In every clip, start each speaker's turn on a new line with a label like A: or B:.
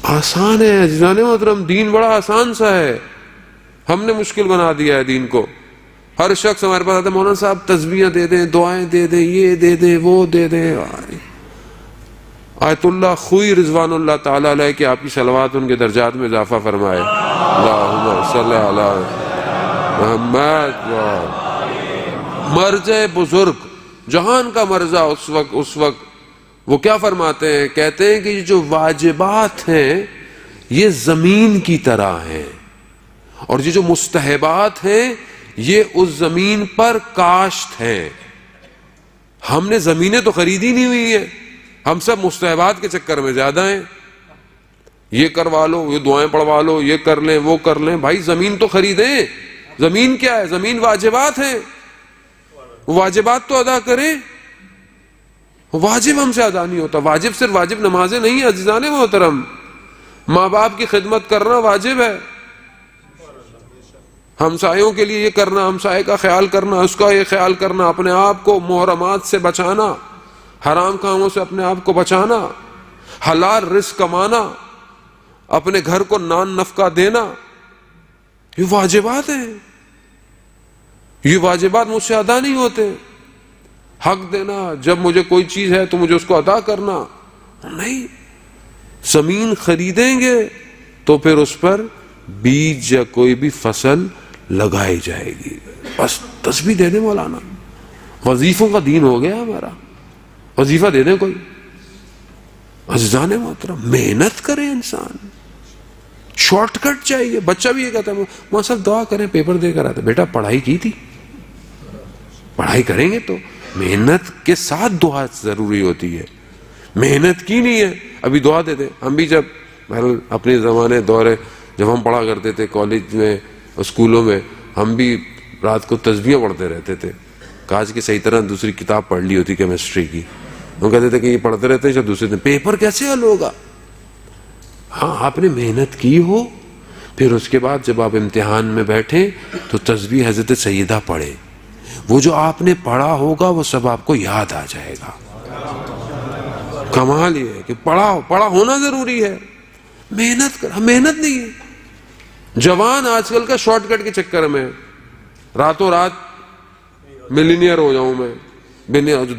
A: آسان ہے عزیزان محترم، دین بڑا آسان سا ہے، ہم نے مشکل بنا دیا ہے دین کو. ہر شخص ہمارے پاس آتا ہے، مولانا صاحب تسبیحیں دے دیں، دعائیں دے دیں، یہ دے دیں، وہ دے دیں. آیت اللہ خوئی رضوان اللہ تعالیٰ علیہ کہ آپ کی صلوات ان کے درجات میں اضافہ فرمائے. اللہم صلی علی محمد. مرجع بزرگ جہان کا مرجع اس وقت وہ کیا فرماتے ہیں؟ کہتے ہیں کہ یہ جو واجبات ہیں یہ زمین کی طرح ہیں، اور یہ جو مستحبات ہیں یہ اس زمین پر کاشت ہیں. ہم نے زمینیں تو خریدی نہیں ہوئی ہیں، ہم سب مستحبات کے چکر میں زیادہ ہیں. یہ کروا لو، یہ دعائیں پڑھوا لو، یہ کر لیں، وہ کر لیں. بھائی زمین تو خریدیں. زمین کیا ہے؟ زمین واجبات ہیں، واجبات تو ادا کریں. واجب ہم سے ادا نہیں ہوتا. واجب صرف واجب نمازیں نہیں ہیں عزیزان محترم، ماں باپ کی خدمت کرنا واجب ہے، ہمسایوں کے لیے یہ کرنا، ہمسائے کا خیال کرنا، اس کا یہ خیال کرنا، اپنے آپ کو محرمات سے بچانا، حرام کاموں سے اپنے آپ کو بچانا، حلال رزق کمانا، اپنے گھر کو نان نفقہ دینا، یہ واجبات ہیں. یہ واجبات مجھ سے ادا نہیں ہوتے. حق دینا، جب مجھے کوئی چیز ہے تو مجھے اس کو ادا کرنا نہیں. زمین خریدیں گے تو پھر اس پر بیج یا کوئی بھی فصل لگائی جائے گی. بس تسبیح دے دیں مولانا، وظیفوں کا دین ہو گیا ہمارا. وظیفہ دے دیں کوئی. عزیزان محترم محنت کرے انسان، شارٹ کٹ چاہیے. بچہ بھی یہ کہتا ہے ماں صاحب دعا کریں پیپر دے کر آتے. بیٹا پڑھائی کی تھی؟ پڑھائی کریں گے تو محنت کے ساتھ دعا ضروری ہوتی ہے. محنت کی نہیں ہے ابھی دعا دے دیں. ہم بھی جب اپنے زمانے دورے جب ہم پڑھا کرتے تھے کالج میں اسکولوں میں، ہم بھی رات کو تسبیحیں پڑھتے رہتے تھے. کاش کہ صحیح طرح دوسری کتاب پڑھ لی ہوتی کیمسٹری کی. ہم کہتے تھے کہ یہ پڑھتے رہتے ہیں دوسرے دن پیپر کیسے حل ہوگا. ہاں آپ نے محنت کی ہو، پھر اس کے بعد جب آپ امتحان میں بیٹھیں تو تسبیح حضرت سیدہ پڑھیں. وہ جو آپ نے پڑھا ہوگا وہ سب آپ کو یاد آ جائے گا. کمال یہ ہے کہ پڑھا ہونا ضروری ہے. محنت کر، محنت نہیں ہے. جوان آج کل کا شارٹ کٹ کے چکر میں راتوں رات ملینئر ہو جاؤں میں.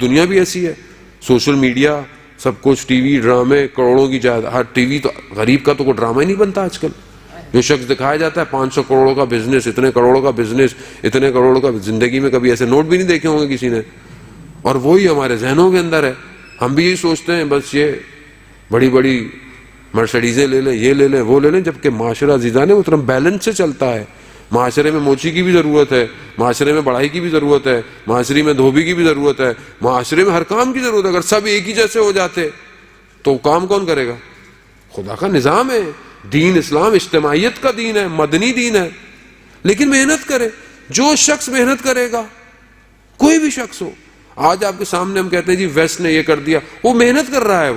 A: دنیا بھی ایسی ہے، سوشل میڈیا سب کچھ، ٹی وی ڈرامے، کروڑوں کی جائیداد. ہر ٹی وی تو غریب کا تو کوئی ڈرامہ ہی نہیں بنتا آج کل. جو شخص دکھایا جاتا ہے 500 کروڑوں کا بزنس، اتنے کروڑوں کا بزنس، اتنے کروڑوں کا، زندگی میں کبھی ایسے نوٹ بھی نہیں دیکھے ہوں گے کسی نے. اور وہی ہمارے ذہنوں کے اندر ہے. ہم بھی یہی سوچتے ہیں بس یہ بڑی بڑی مرسڈیزیں لے لیں، یہ لے لیں، وہ لے لیں. جبکہ معاشرہ عزیزان محترم بیلنس سے چلتا ہے. معاشرے میں موچی کی بھی ضرورت ہے، معاشرے میں بڑھائی کی بھی ضرورت ہے، معاشرے میں دھوبی کی بھی ضرورت ہے، معاشرے میں ہر کام کی ضرورت ہے. اگر سب ایک ہی جیسے ہو جاتے تو کام کون کرے گا؟ خدا کا نظام ہے. دین اسلام اجتماعیت کا دین ہے، مدنی دین ہے. لیکن محنت کرے. جو شخص محنت کرے گا، کوئی بھی شخص ہو. آج آپ کے سامنے ہم کہتے ہیں جی ویسٹ نے یہ کر دیا، وہ محنت کر رہا ہے.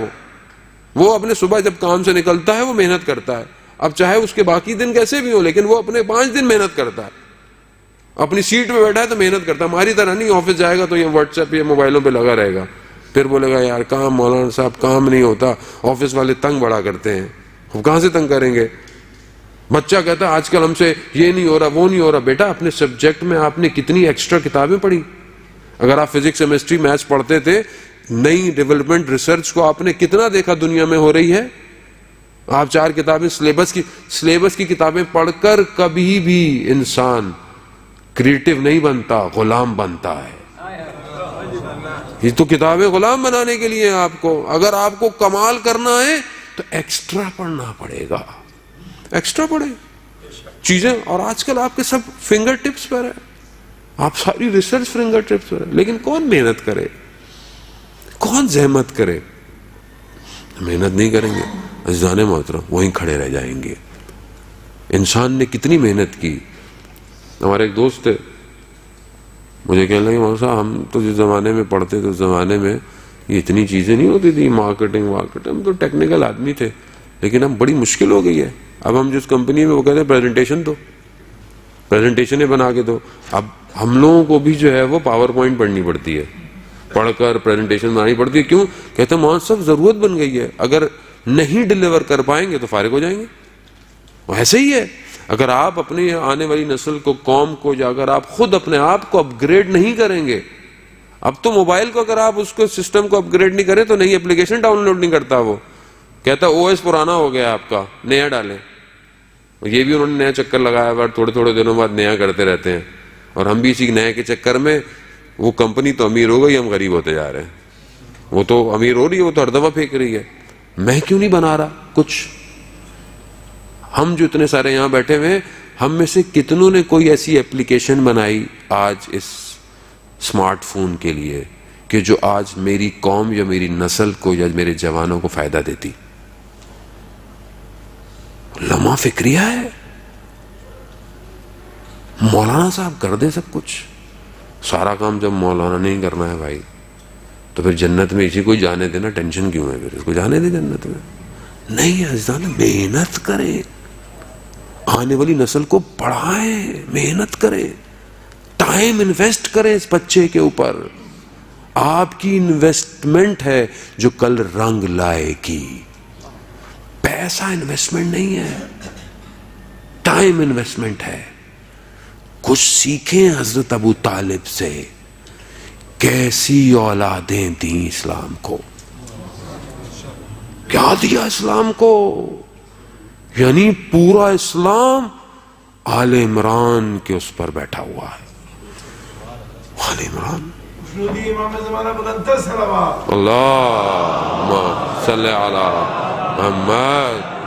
A: وہ اپنے صبح جب کام سے نکلتا ہے وہ محنت کرتا ہے. اب چاہے اس کے باقی دن کیسے بھی ہو، لیکن وہ اپنے 5 دن محنت کرتا ہے. اپنی سیٹ پہ بیٹھا ہے تو محنت کرتا ہے. ہماری طرح نہیں آفس جائے گا تو یہ واٹس ایپ یا موبائلوں پہ لگا رہے گا، پھر بولے گا یار کام، مولانا صاحب کام نہیں ہوتا، آفس والے تنگ بڑا کرتے ہیں. ہم کہاں سے تنگ کریں گے؟ بچہ کہتا ہے آج کل ہم سے یہ نہیں ہو رہا، وہ نہیں ہو رہا. بیٹا اپنے سبجیکٹ میں آپ نے کتنی ایکسٹرا کتابیں پڑھی؟ اگر آپ فزکس، کیمسٹری، میتھس پڑھتے تھے، نئی ڈیولپمنٹ ریسرچ کو آپ نے کتنا دیکھا دنیا میں ہو رہی ہے؟ آپ 4 کتابیں سلیبس کی کتابیں پڑھ کر کبھی بھی انسان کریٹو نہیں بنتا، غلام بنتا ہے. یہ تو کتابیں غلام بنانے کے لیے ہیں آپ کو. اگر آپ کو کمال کرنا ہے تو ایکسٹرا پڑھنا پڑے گا. ایکسٹرا پڑھیں چیزیں. اور آج کل آپ کے سب فنگر ٹپس پر ہے، آپ ساری ریسرچ فنگر ٹپس پر ہے. لیکن کون محنت کرے؟ کون زحمت کرے؟ محنت نہیں کریں گے عزیزان محترم، وہیں کھڑے رہ جائیں گے. انسان نے کتنی محنت کی. ہمارے ایک دوست تھے، مجھے کہنے لگے مولانا صاحب ہم تو جس زمانے میں پڑھتے تھے اس زمانے میں یہ اتنی چیزیں نہیں ہوتی تھی، مارکیٹنگ، ہم تو ٹیکنیکل آدمی تھے. لیکن اب بڑی مشکل ہو گئی ہے. اب ہم جس کمپنی میں وہ کہتے ہیں پریزنٹیشن دو، پریزنٹیشنیں بنا کے دو. اب ہم لوگوں کو بھی جو ہے وہ پاور پوائنٹ پڑھنی پڑتی ہے، پڑھ کر پریزنٹیشن بنانی پڑتی ہے. کیوں؟ کہتے ہیں مولانا صاحب ضرورت بن گئی ہے. اگر نہیں ڈیلیور کر پائیں گے تو فارغ ہو جائیں گے. ایسے ہی ہے, اگر آپ اپنی آنے والی نسل کو, قوم کو, یا اگر آپ خود اپنے آپ کو اپ گریڈ نہیں کریں گے, اب تو موبائل کو اگر آپ اس کو سسٹم کو اپ گریڈ نہیں کریں تو نئی اپلیکیشن ڈاؤن لوڈ نہیں کرتا, وہ کہتا او ایس پرانا ہو گیا آپ کا, نیا ڈالیں. یہ بھی انہوں نے نیا چکر لگایا ہوا, تھوڑے تھوڑے دنوں بعد نیا کرتے رہتے ہیں, اور ہم بھی اسی نئے کے چکر میں, وہ کمپنی تو امیر ہو گئی, ہم غریب ہوتے جا رہے ہیں. وہ تو امیر ہو رہی ہے, وہ تو ہر دفعہ پھینک رہی ہے, میں کیوں نہیں بنا رہا کچھ؟ ہم جو اتنے سارے یہاں بیٹھے ہوئے ہیں, ہم میں سے کتنوں نے کوئی ایسی ایپلیکیشن بنائی آج اس اسمارٹ فون کے لیے کہ جو آج میری قوم یا میری نسل کو یا میرے جوانوں کو فائدہ دیتی؟ لمحہ فکریہ ہے. مولانا صاحب کر دے سب کچھ, سارا کام جب مولانا نہیں کرنا ہے بھائی, تو پھر جنت میں اسی کو جانے دینا, ٹینشن کیوں ہے پھر, اس کو جانے دے جنت میں. نہیں عزیزان, محنت کریں, آنے والی نسل کو پڑھائیں, محنت کریں, ٹائم انویسٹ کریں اس بچے کے اوپر. آپ کی انویسٹمنٹ ہے جو کل رنگ لائے گی. پیسہ انویسٹمنٹ نہیں ہے, ٹائم انویسٹمنٹ ہے. کچھ سیکھیں حضرت ابو طالب سے, کیسی اولادیں دیں اسلام کو, کیا دیا اسلام کو. یعنی پورا اسلام آل عمران کے اس پر بیٹھا ہوا ہے. آل عمران, اللہم صلی علی محمد.